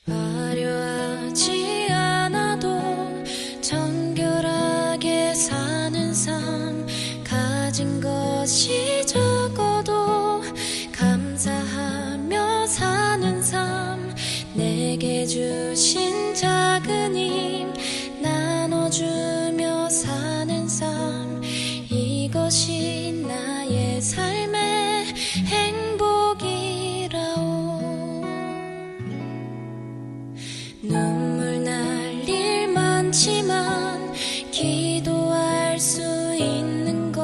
화려하지 않아도 정결하게 사는 삶, 가진 것이 적어도 감사하며 사는 삶, 내게 주신 작은 힘 나눠주며 사는 삶, 이것이 나의 삶의 행복이라오. 눈물 날 일 많지만 기도할 수 있는 것,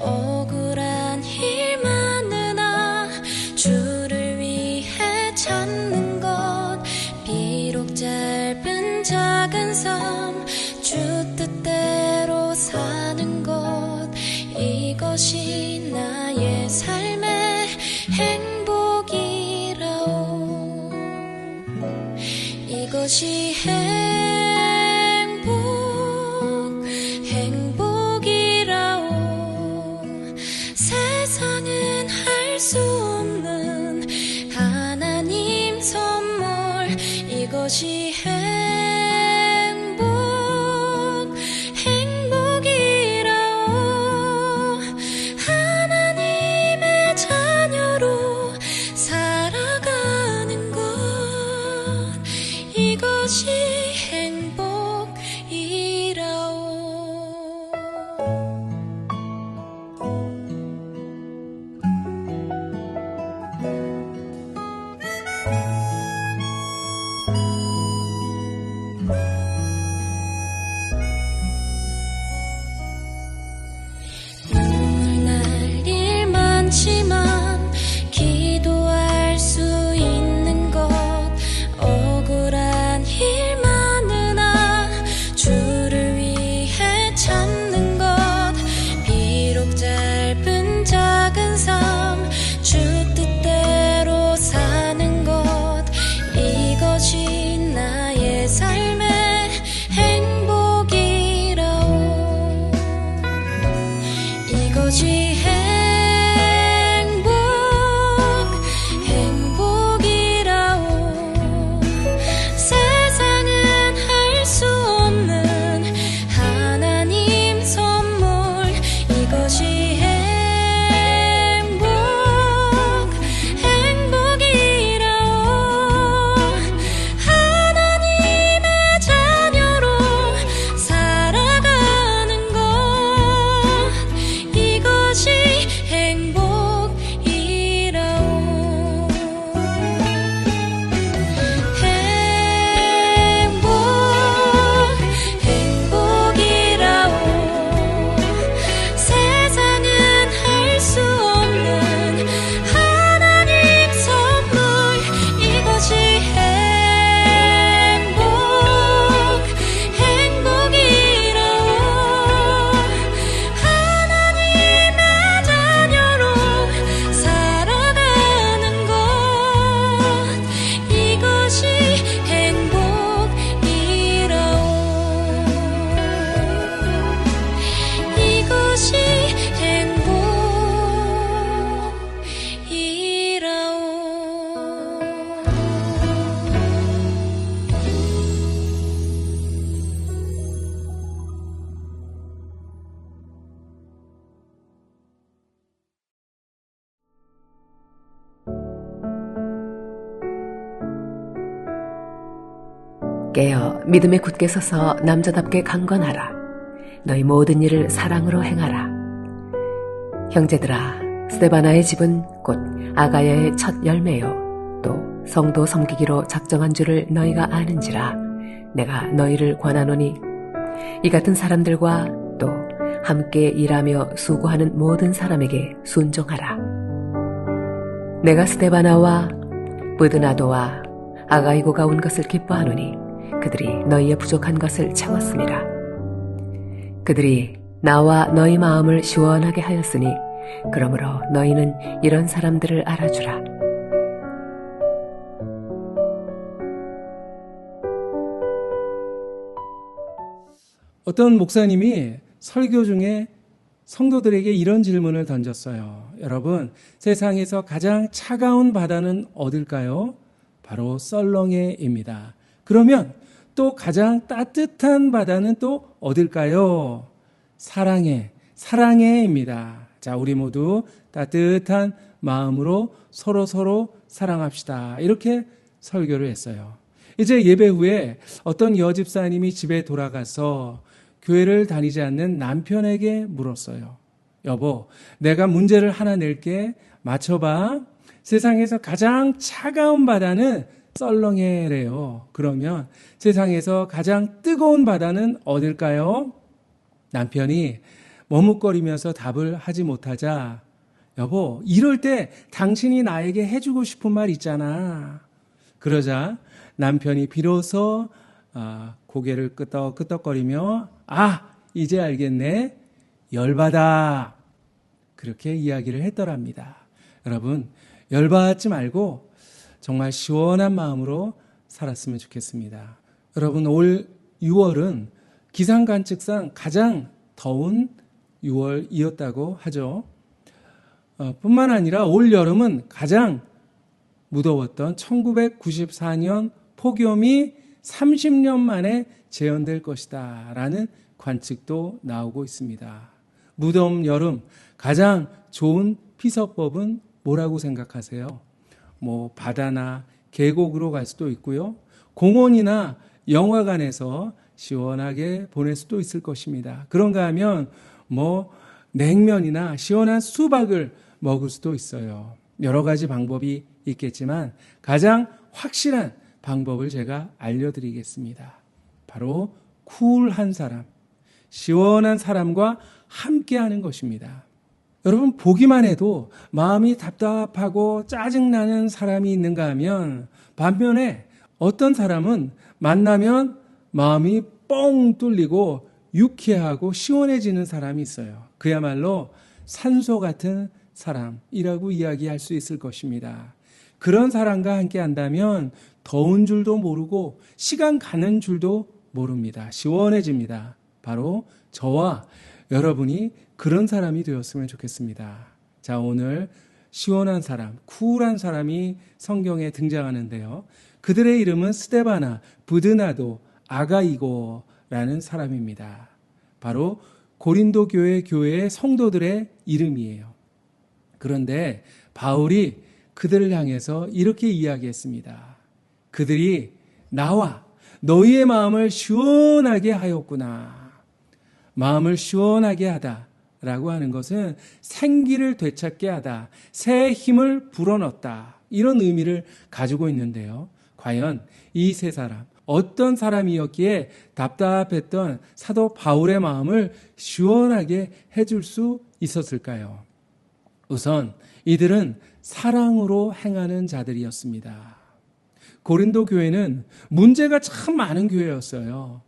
억울한 일 많으나 주를 위해 찾는 것, 비록 짧은 작은 삶 주 뜻대로 사는 것, 이것이 나의 삶의 행복이라오. 이것이 행복이라오. 세상은 할 수 없는 하나님 선물, 이것이 행복이라오. 하나님의 자녀로 살아가는 것, 이것이 행복이라오. 눈물 날 일 많지만 기도할 수 있는 것, 억울한 일 많으나 주를 위해 찾는 것, 비록 짧은 작은 삶 주 뜻대로 사는 것, 이것이 나의 삶의 행복이라오. 이것이 행복이라오. 세상은 할 수 없는 하나님 선물, 이것이 행복이라오. 하나님의 자녀로 살아가는 것, 이것이 행복이라오. 행복이라오. 세상은 할 수 없는 하나님 선물, 이것이 행복이라오. 하나님의 자녀로 살아가는 것, 이것이 행복이라오. 이것이 깨어 믿음에 굳게 서서 남자답게 강건하라. 너희 모든 일을 사랑으로 행하라. 형제들아, 스데바나의 집은 곧 아가야의 첫 열매요 또 성도 섬기기로 작정한 줄을 너희가 아는지라. 내가 너희를 권하노니 이 같은 사람들과 또 함께 일하며 수고하는 모든 사람에게 순종하라. 내가 스데바나와 브드나도와 아가이고가 온 것을 기뻐하노니 그들이 너희의 부족한 것을 채웠음이라. 그들이 나와 너희 마음을 시원하게 하였으니 그러므로 너희는 이런 사람들을 알아주라. 어떤 목사님이 설교 중에 성도들에게 이런 질문을 던졌어요. 여러분, 세상에서 가장 차가운 바다는 어딜까요? 바로 썰렁해입니다. 그러면 또 가장 따뜻한 바다는 또 어딜까요? 사랑해입니다. 자, 우리 모두 따뜻한 마음으로 서로 사랑합시다. 이렇게 설교를 했어요. 이제 예배 후에 어떤 여집사님이 집에 돌아가서 교회를 다니지 않는 남편에게 물었어요. 여보, 내가 문제를 하나 낼게. 맞춰봐. 세상에서 가장 차가운 바다는 썰렁해래요. 그러면 세상에서 가장 뜨거운 바다는 어딜까요? 남편이 머뭇거리면서 답을 하지 못하자, 여보, 이럴 때 당신이 나에게 해주고 싶은 말 있잖아. 그러자 남편이 비로소 고개를 끄덕끄덕거리며 이제 알겠네. 열받아. 그렇게 이야기를 했더랍니다. 여러분, 열받지 말고 정말 시원한 마음으로 살았으면 좋겠습니다. 여러분, 올 6월은 기상관측상 가장 더운 6월이었다고 하죠. 뿐만 아니라 올 여름은 가장 무더웠던 1994년 폭염이 30년 만에 재현될 것이다 라는 관측도 나오고 있습니다. 무더운 여름 가장 좋은 피서법은 뭐라고 생각하세요? 바다나 계곡으로 갈 수도 있고요. 공원이나 영화관에서 시원하게 보낼 수도 있을 것입니다. 그런가 하면 냉면이나 시원한 수박을 먹을 수도 있어요. 여러 가지 방법이 있겠지만 가장 확실한 방법을 제가 알려드리겠습니다. 바로 쿨한 사람, 시원한 사람과 함께하는 것입니다. 여러분, 보기만 해도 마음이 답답하고 짜증나는 사람이 있는가 하면 반면에 어떤 사람은 만나면 마음이 뻥 뚫리고 유쾌하고 시원해지는 사람이 있어요. 그야말로 산소 같은 사람이라고 이야기할 수 있을 것입니다. 그런 사람과 함께 한다면 더운 줄도 모르고 시간 가는 줄도 모릅니다. 시원해집니다. 바로 저와 여러분이 그런 사람이 되었으면 좋겠습니다. 자, 오늘 시원한 사람, 쿨한 사람이 성경에 등장하는데요. 그들의 이름은 스데바나, 부드나도, 아가이고라는 사람입니다. 바로 고린도 교회의 성도들의 이름이에요. 그런데 바울이 그들을 향해서 이렇게 이야기했습니다. 그들이 나와 너희의 마음을 시원하게 하였구나. 마음을 시원하게 하다 라고 하는 것은 생기를 되찾게 하다, 새 힘을 불어넣었다, 이런 의미를 가지고 있는데요. 과연 이 세 사람, 어떤 사람이었기에 답답했던 사도 바울의 마음을 시원하게 해줄 수 있었을까요? 우선 이들은 사랑으로 행하는 자들이었습니다. 고린도 교회는 문제가 참 많은 교회였어요.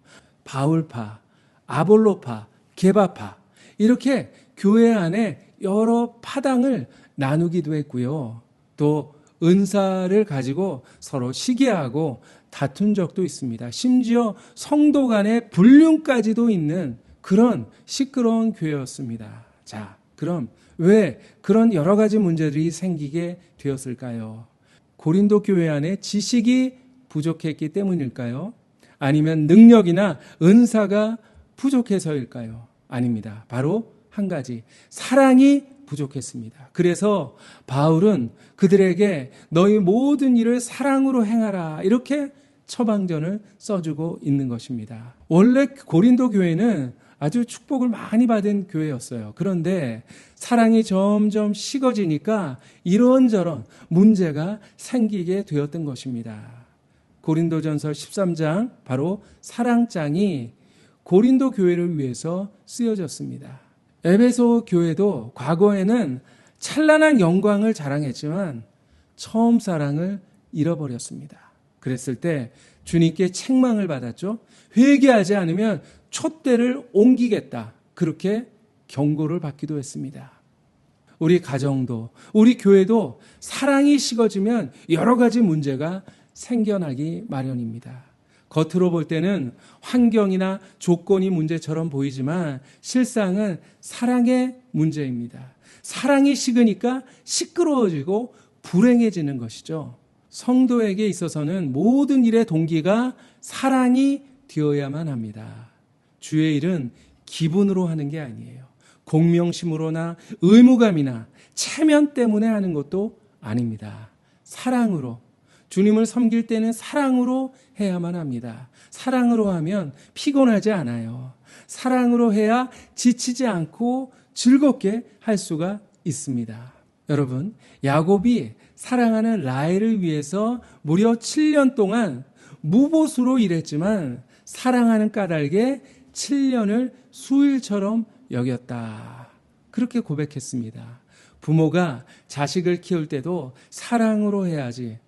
바울파, 아볼로파, 게바파, 이렇게 교회 안에 여러 파당을 나누기도 했고요. 또 은사를 가지고 서로 시기하고 다툰 적도 있습니다. 심지어 성도 간의 불륜까지도 있는 그런 시끄러운 교회였습니다. 자, 그럼 왜 그런 여러 가지 문제들이 생기게 되었을까요? 고린도 교회 안에 지식이 부족했기 때문일까요? 아니면 능력이나 은사가 부족해서일까요? 아닙니다. 바로 한 가지, 사랑이 부족했습니다. 그래서 바울은 그들에게 너희 모든 일을 사랑으로 행하라, 이렇게 처방전을 써주고 있는 것입니다. 원래 고린도 교회는 아주 축복을 많이 받은 교회였어요. 그런데 사랑이 점점 식어지니까 이런저런 문제가 생기게 되었던 것입니다. 고린도전서 13장, 바로 사랑장이 고린도 교회를 위해서 쓰여졌습니다. 에베소 교회도 과거에는 찬란한 영광을 자랑했지만 처음 사랑을 잃어버렸습니다. 그랬을 때 주님께 책망을 받았죠. 회개하지 않으면 촛대를 옮기겠다, 그렇게 경고를 받기도 했습니다. 우리 가정도, 우리 교회도 사랑이 식어지면 여러 가지 문제가 생겨나기 마련입니다. 겉으로 볼 때는 환경이나 조건이 문제처럼 보이지만 실상은 사랑의 문제입니다. 사랑이 식으니까 시끄러워지고 불행해지는 것이죠. 성도에게 있어서는 모든 일의 동기가 사랑이 되어야만 합니다. 주의 일은 기분으로 하는 게 아니에요. 공명심으로나 의무감이나 체면 때문에 하는 것도 아닙니다. 사랑으로, 주님을 섬길 때는 사랑으로 해야만 합니다. 사랑으로 하면 피곤하지 않아요. 사랑으로 해야 지치지 않고 즐겁게 할 수가 있습니다. 여러분, 야곱이 사랑하는 라헬을 위해서 무려 7년 동안 무보수로 일했지만 사랑하는 까닭에 7년을 수일처럼 여겼다. 그렇게 고백했습니다. 부모가 자식을 키울 때도 사랑으로 해야지,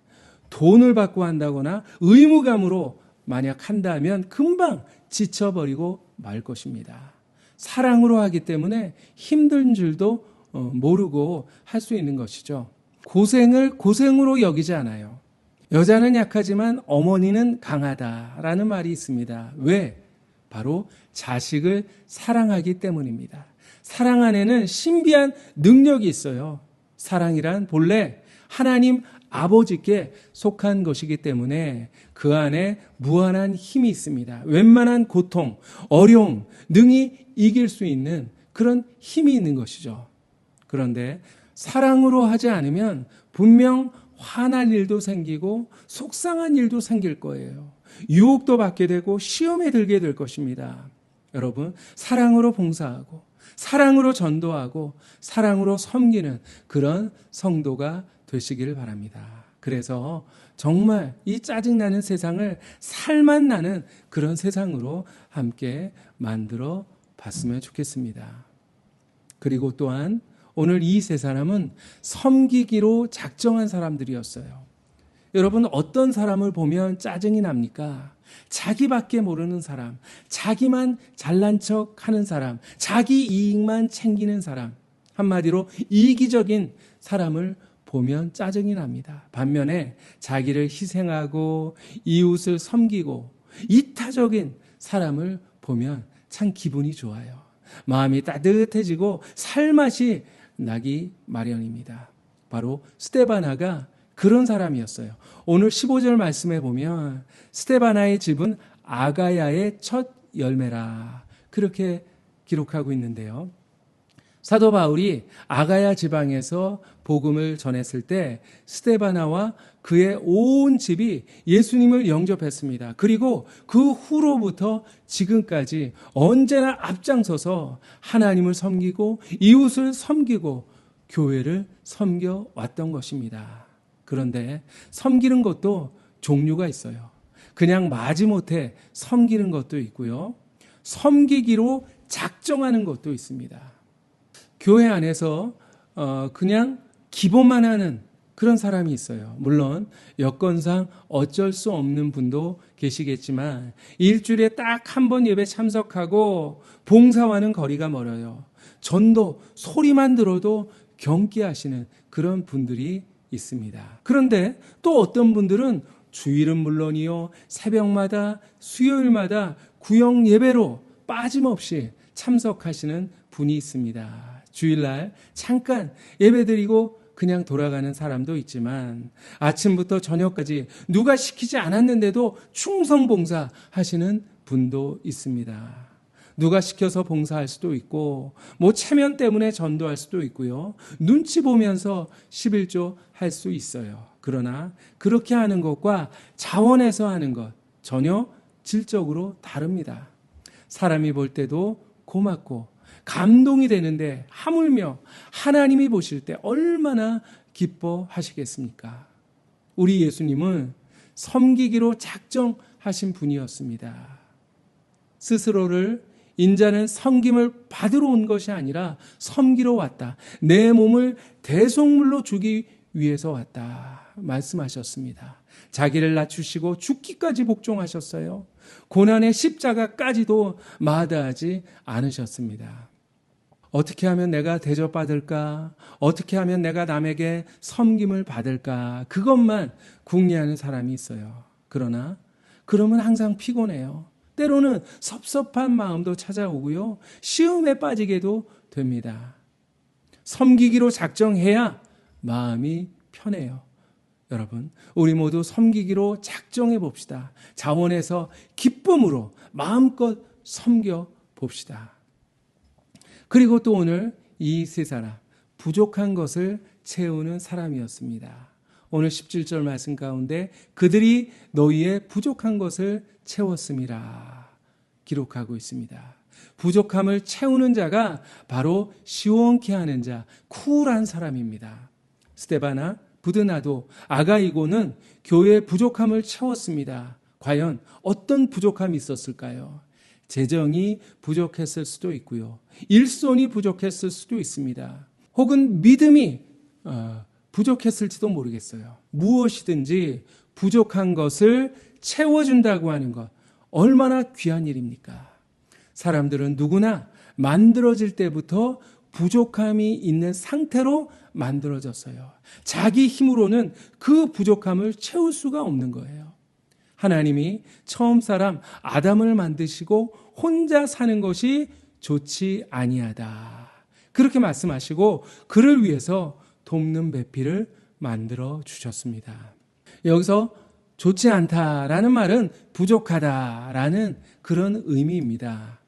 돈을 받고 한다거나 의무감으로 만약 한다면 금방 지쳐버리고 말 것입니다. 사랑으로 하기 때문에 힘든 줄도 모르고 할 수 있는 것이죠. 고생을 고생으로 여기지 않아요. 여자는 약하지만 어머니는 강하다라는 말이 있습니다. 왜? 바로 자식을 사랑하기 때문입니다. 사랑 안에는 신비한 능력이 있어요. 사랑이란 본래 하나님 아버지께 속한 것이기 때문에 그 안에 무한한 힘이 있습니다. 웬만한 고통, 어려움 능히 이길 수 있는 그런 힘이 있는 것이죠. 그런데 사랑으로 하지 않으면 분명 화날 일도 생기고 속상한 일도 생길 거예요. 유혹도 받게 되고 시험에 들게 될 것입니다. 여러분, 사랑으로 봉사하고 사랑으로 전도하고 사랑으로 섬기는 그런 성도가 되시기를 바랍니다. 그래서 정말 이 짜증나는 세상을 살맛 나는 그런 세상으로 함께 만들어 봤으면 좋겠습니다. 그리고 또한 오늘 이 세 사람은 섬기기로 작정한 사람들이었어요. 여러분, 어떤 사람을 보면 짜증이 납니까? 자기밖에 모르는 사람, 자기만 잘난 척 하는 사람, 자기 이익만 챙기는 사람, 한마디로 이기적인 사람을 보면 짜증이 납니다. 반면에 자기를 희생하고 이웃을 섬기고 이타적인 사람을 보면 참 기분이 좋아요. 마음이 따뜻해지고 살맛이 나기 마련입니다. 바로 스데바나가 그런 사람이었어요. 오늘 15절 말씀에 보면 스데바나의 집은 아가야의 첫 열매라, 그렇게 기록하고 있는데요. 사도 바울이 아가야 지방에서 복음을 전했을 때 스데바나와 그의 온 집이 예수님을 영접했습니다. 그리고 그 후로부터 지금까지 언제나 앞장서서 하나님을 섬기고 이웃을 섬기고 교회를 섬겨왔던 것입니다. 그런데 섬기는 것도 종류가 있어요. 그냥 마지못해 섬기는 것도 있고요. 섬기기로 작정하는 것도 있습니다. 교회 안에서 그냥 기본만 하는 그런 사람이 있어요. 물론 여건상 어쩔 수 없는 분도 계시겠지만 일주일에 딱 한 번 예배 참석하고 봉사와는 거리가 멀어요. 전도 소리만 들어도 경기하시는 그런 분들이 있습니다. 그런데 또 어떤 분들은 주일은 물론이요, 새벽마다 수요일마다 구역 예배로 빠짐없이 참석하시는 분이 있습니다. 주일날 잠깐 예배드리고 그냥 돌아가는 사람도 있지만 아침부터 저녁까지 누가 시키지 않았는데도 충성 봉사하시는 분도 있습니다. 누가 시켜서 봉사할 수도 있고 뭐 체면 때문에 전도할 수도 있고요. 눈치 보면서 11조 할 수 있어요. 그러나 그렇게 하는 것과 자원해서 하는 것 전혀 질적으로 다릅니다. 사람이 볼 때도 고맙고 감동이 되는데 하물며 하나님이 보실 때 얼마나 기뻐하시겠습니까? 우리 예수님은 섬기기로 작정하신 분이었습니다. 스스로를 인자는 섬김을 받으러 온 것이 아니라 섬기러 왔다. 내 몸을 대속물로 주기 위해서 왔다 말씀하셨습니다. 자기를 낮추시고 죽기까지 복종하셨어요. 고난의 십자가까지도 마다하지 않으셨습니다. 어떻게 하면 내가 대접받을까? 어떻게 하면 내가 남에게 섬김을 받을까? 그것만 궁리하는 사람이 있어요. 그러면 항상 피곤해요. 때로는 섭섭한 마음도 찾아오고요. 시험에 빠지게도 됩니다. 섬기기로 작정해야 마음이 편해요. 여러분, 우리 모두 섬기기로 작정해 봅시다. 자원해서 기쁨으로 마음껏 섬겨 봅시다. 그리고 또 오늘 이 세 사람, 부족한 것을 채우는 사람이었습니다. 오늘 17절 말씀 가운데 그들이 너희의 부족한 것을 채웠음이라 기록하고 있습니다. 부족함을 채우는 자가 바로 시원케 하는 자, 쿨한 사람입니다. 스데바나, 부드나도, 아가이고는 교회의 부족함을 채웠습니다. 과연 어떤 부족함이 있었을까요? 재정이 부족했을 수도 있고요. 일손이 부족했을 수도 있습니다. 혹은 믿음이 부족했을지도 모르겠어요. 무엇이든지 부족한 것을 채워준다고 하는 것, 얼마나 귀한 일입니까? 사람들은 누구나 만들어질 때부터 부족함이 있는 상태로 만들어졌어요. 자기 힘으로는 그 부족함을 채울 수가 없는 거예요. 하나님이 처음 사람 아담을 만드시고 혼자 사는 것이 좋지 아니하다. 그렇게 말씀하시고 그를 위해서 돕는 배필을 만들어 주셨습니다. 여기서 좋지 않다라는 말은 부족하다라는 그런 의미입니다.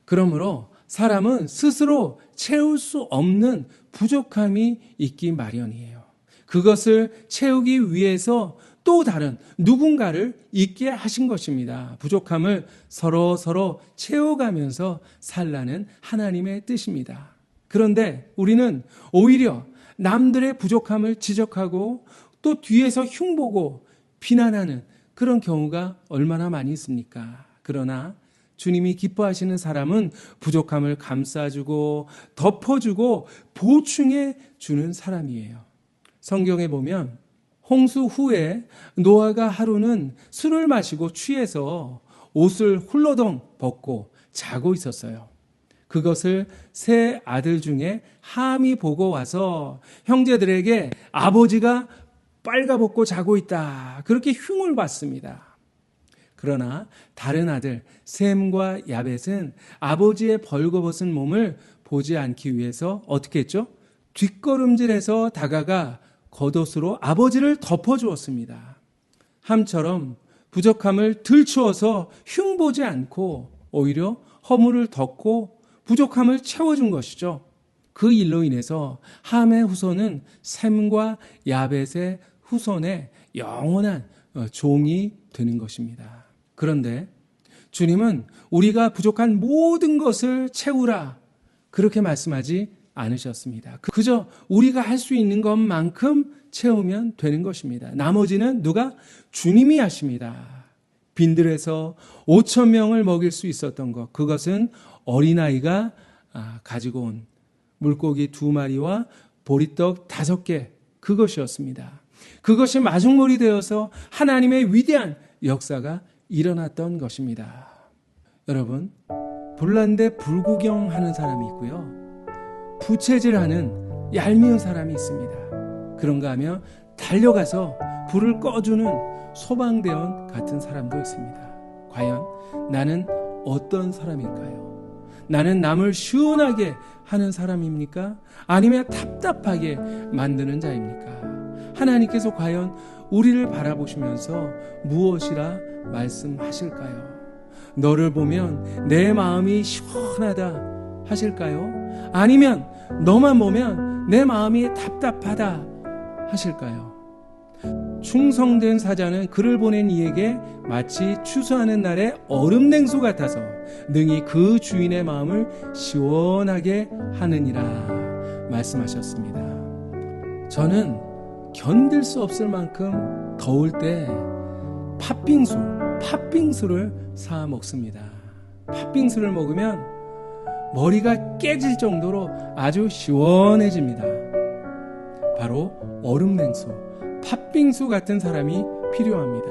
그러므로 사람은 스스로 채울 수 없는 부족함이 있기 마련이에요. 그것을 채우기 위해서 또 다른 누군가를 있게 하신 것입니다. 부족함을 서로 채워가면서 살라는 하나님의 뜻입니다. 그런데 우리는 오히려 남들의 부족함을 지적하고 또 뒤에서 흉보고 비난하는 그런 경우가 얼마나 많이 있습니까? 그러나 주님이 기뻐하시는 사람은 부족함을 감싸주고 덮어주고 보충해 주는 사람이에요. 성경에 보면 홍수 후에 노아가 하루는 술을 마시고 취해서 옷을 훌러덩 벗고 자고 있었어요. 그것을 세 아들 중에 함이 보고 와서 형제들에게 아버지가 빨가벗고 자고 있다, 그렇게 흉을 봤습니다. 그러나 다른 아들 셈과 야벳은 아버지의 벌거벗은 몸을 보지 않기 위해서 어떻게 했죠? 뒷걸음질해서 다가가 겉옷으로 아버지를 덮어주었습니다. 함처럼 부족함을 들추어서 흉보지 않고 오히려 허물을 덮고 부족함을 채워준 것이죠. 그 일로 인해서 함의 후손은 셈과 야벳의 후손의 영원한 종이 되는 것입니다. 그런데 주님은 우리가 부족한 모든 것을 채우라, 그렇게 말씀하지 않으셨습니다. 그저 우리가 할 수 있는 것만큼 채우면 되는 것입니다. 나머지는 누가? 주님이 하십니다. 빈들에서 5,000명을 먹일 수 있었던 것, 그것은 어린아이가 가지고 온 물고기 2마리와 보리떡 5개, 그것이었습니다. 그것이 마중물이 되어서 하나님의 위대한 역사가 일어났던 것입니다. 여러분, 불난데 불구경하는 사람이 있고요, 부채질하는 얄미운 사람이 있습니다. 그런가 하면 달려가서 불을 꺼주는 소방대원 같은 사람도 있습니다. 과연 나는 어떤 사람일까요? 나는 남을 시원하게 하는 사람입니까? 아니면 답답하게 만드는 자입니까? 하나님께서 과연 우리를 바라보시면서 무엇이라 말씀하실까요? 너를 보면 내 마음이 시원하다 하실까요? 아니면 너만 보면 내 마음이 답답하다 하실까요? 충성된 사자는 그를 보낸 이에게 마치 추수하는 날의 얼음 냉수 같아서 능히 그 주인의 마음을 시원하게 하느니라 말씀하셨습니다. 저는 견딜 수 없을 만큼 더울 때 팥빙수를 사 먹습니다. 팥빙수를 먹으면 머리가 깨질 정도로 아주 시원해집니다. 바로 얼음 냉수, 팥빙수 같은 사람이 필요합니다.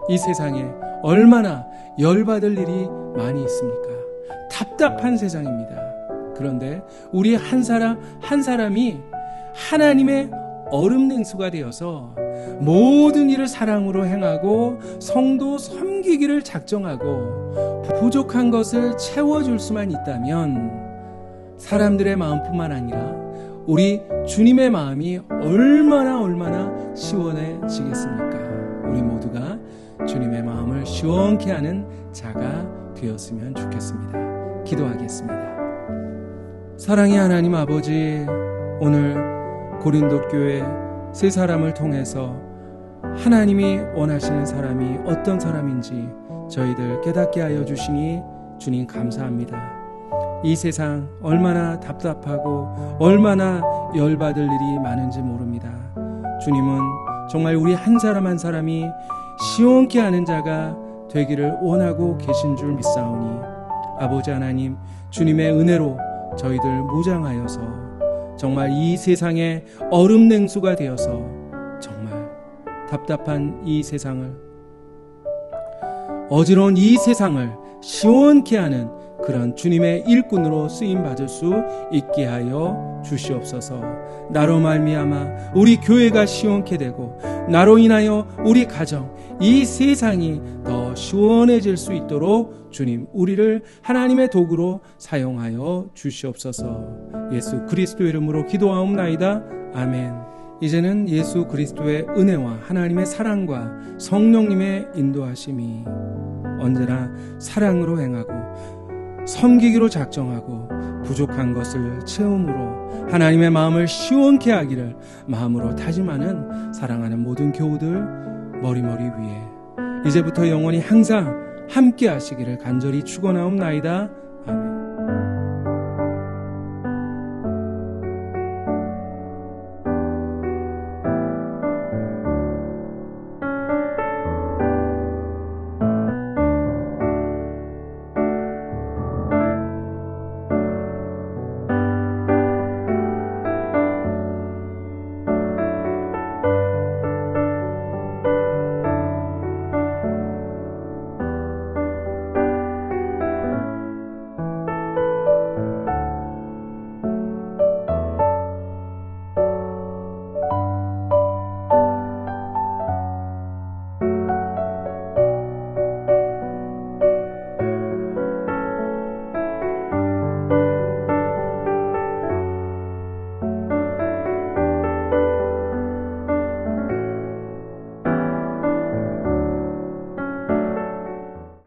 이 세상에 얼마나 열받을 일이 많이 있습니까? 답답한 세상입니다. 그런데 우리 한 사람 한 사람이 하나님의 얼음 냉수가 되어서 모든 일을 사랑으로 행하고 성도 섬기기를 작정하고 부족한 것을 채워줄 수만 있다면 사람들의 마음뿐만 아니라 우리 주님의 마음이 얼마나 시원해지겠습니까? 우리 모두가 주님의 마음을 시원케 하는 자가 되었으면 좋겠습니다. 기도하겠습니다. 사랑의 하나님 아버지, 오늘 고린도 교회 세 사람을 통해서 하나님이 원하시는 사람이 어떤 사람인지 저희들 깨닫게 하여 주시니 주님 감사합니다. 이 세상 얼마나 답답하고 얼마나 열받을 일이 많은지 모릅니다. 주님은 정말 우리 한 사람 한 사람이 시원케 하는 자가 되기를 원하고 계신 줄 믿사오니 아버지 하나님, 주님의 은혜로 저희들 무장하여서 정말 이 세상의 얼음 냉수가 되어서 정말 답답한 이 세상을, 어지러운 이 세상을 시원케 하는 그런 주님의 일꾼으로 쓰임받을 수 있게 하여 주시옵소서. 나로 말미암아 우리 교회가 시원케 되고 나로 인하여 우리 가정, 이 세상이 더 시원해질 수 있도록 주님, 우리를 하나님의 도구로 사용하여 주시옵소서. 예수 그리스도 이름으로 기도하옵나이다. 아멘. 이제는 예수 그리스도의 은혜와 하나님의 사랑과 성령님의 인도하심이 언제나 사랑으로 행하고 섬기기로 작정하고 부족한 것을 채움으로 하나님의 마음을 시원케 하기를 마음으로 다짐하는 사랑하는 모든 교우들 머리머리 위에 이제부터 영원히 항상 함께 하시기를 간절히 축원하옵나이다. 아멘.